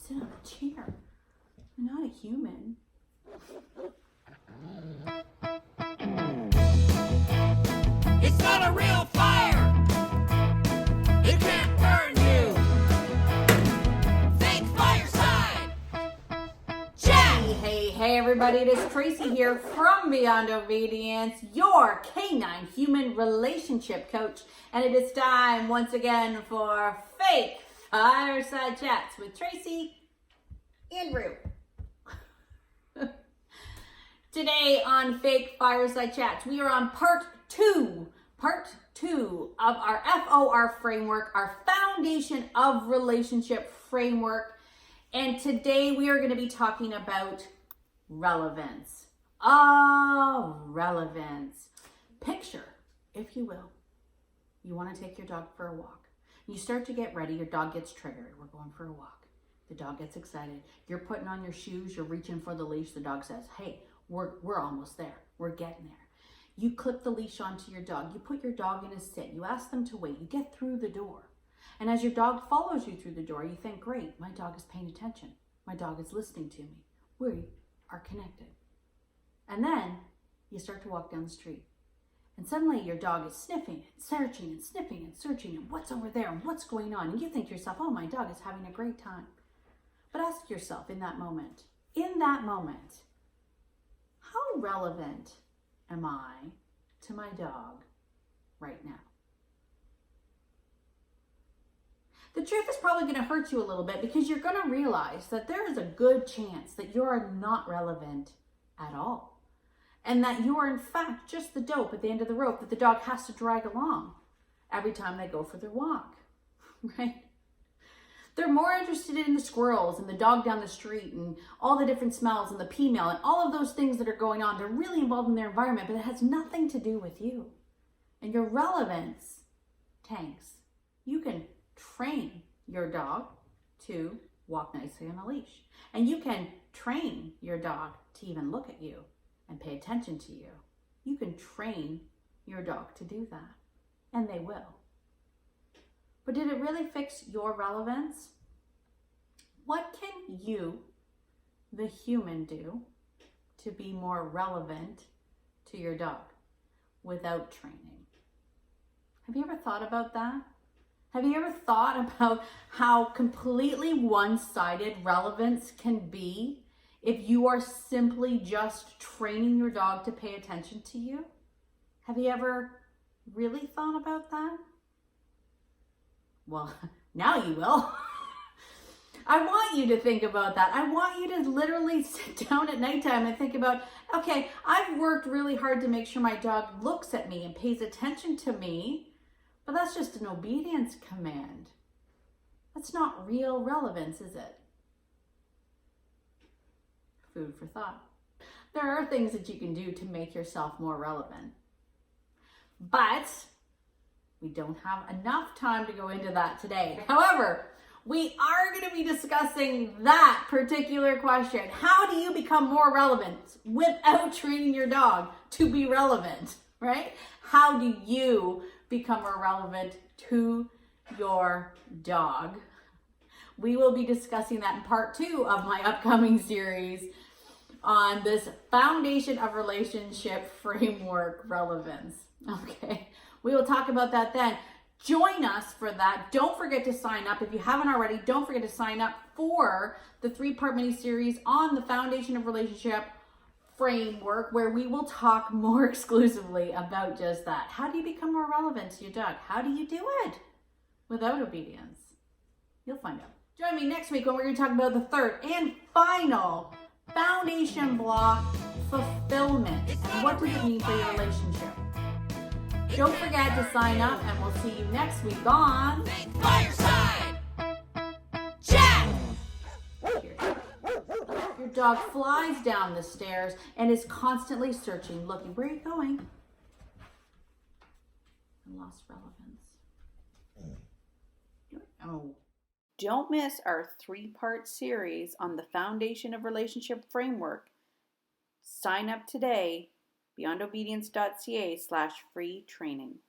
sit on a chair. I'm not a human. It's not a real fire. It can't burn you. Fake fireside. Chat. Hey everybody, it is Tracy here from Beyond Obedience, your canine human relationship coach. And it is time once again for Fake Fireside Chats with Tracy and Rue. Today on Fake Fireside Chats, we are on part two of our FOR framework, our foundation of relationship framework. And today we are going to be talking about relevance. Relevance. Picture, if you will, you want to take your dog for a walk. You start to get ready, your dog gets triggered. We're going for a walk. The dog gets excited. You're putting on your shoes, you're reaching for the leash. The dog says, hey, we're almost there. We're getting there. You clip the leash onto your dog. You put your dog in a sit. You ask them to wait. You get through the door. And as your dog follows you through the door, you think, great, my dog is paying attention. My dog is listening to me. We are connected. And then you start to walk down the street. And suddenly your dog is sniffing and searching and sniffing and searching and what's over there and what's going on. And you think to yourself, oh, my dog is having a great time. But ask yourself in that moment, how relevant am I to my dog right now? The truth is probably going to hurt you a little bit because you're going to realize that there is a good chance that you are not relevant at all. And that you are in fact just the dope at the end of the rope that the dog has to drag along every time they go for their walk, right? They're more interested in the squirrels and the dog down the street and all the different smells and the pea meal and all of those things that are going on. They're really involved in their environment, but it has nothing to do with you. And your relevance tanks. You can train your dog to walk nicely on a leash. And you can train your dog to even look at you and pay attention to you. You can train your dog to do that. And they will. But did it really fix your relevance? What can you, the human, do to be more relevant to your dog without training? Have you ever thought about that? Have you ever thought about how completely one-sided relevance can be if you are simply just training your dog to pay attention to you? Have you ever really thought about that? Well, now you will. I want you to think about that. I want you to literally sit down at nighttime and think about, okay, I've worked really hard to make sure my dog looks at me and pays attention to me, but that's just an obedience command. That's not real relevance, is it? Food for thought. There are things that you can do to make yourself more relevant, but we don't have enough time to go into that today. However, we are going to be discussing that particular question. How do you become more relevant without training your dog to be relevant, right? How do you become more relevant to your dog? We will be discussing that in part 2 of my upcoming series on this foundation of relationship framework relevance. Okay. We will talk about that then. Join us for that. Don't forget to sign up. If you haven't already, don't forget to sign up for the 3-part mini-series on the foundation of relationship framework, where we will talk more exclusively about just that. How do you become more relevant to your dog? How do you do it without obedience? You'll find out. Join me next week when we're going to talk about the third and final foundation block, fulfillment. And what does it mean for your relationship? Don't forget to sign up, and we'll see you next week on Fake fireside. Chat. Your dog flies down the stairs and is constantly searching, looking. Where are you going? I lost relevance. Oh. Don't miss our 3-part series on the foundation of relationship framework. Sign up today. beyondobedience.ca/free training.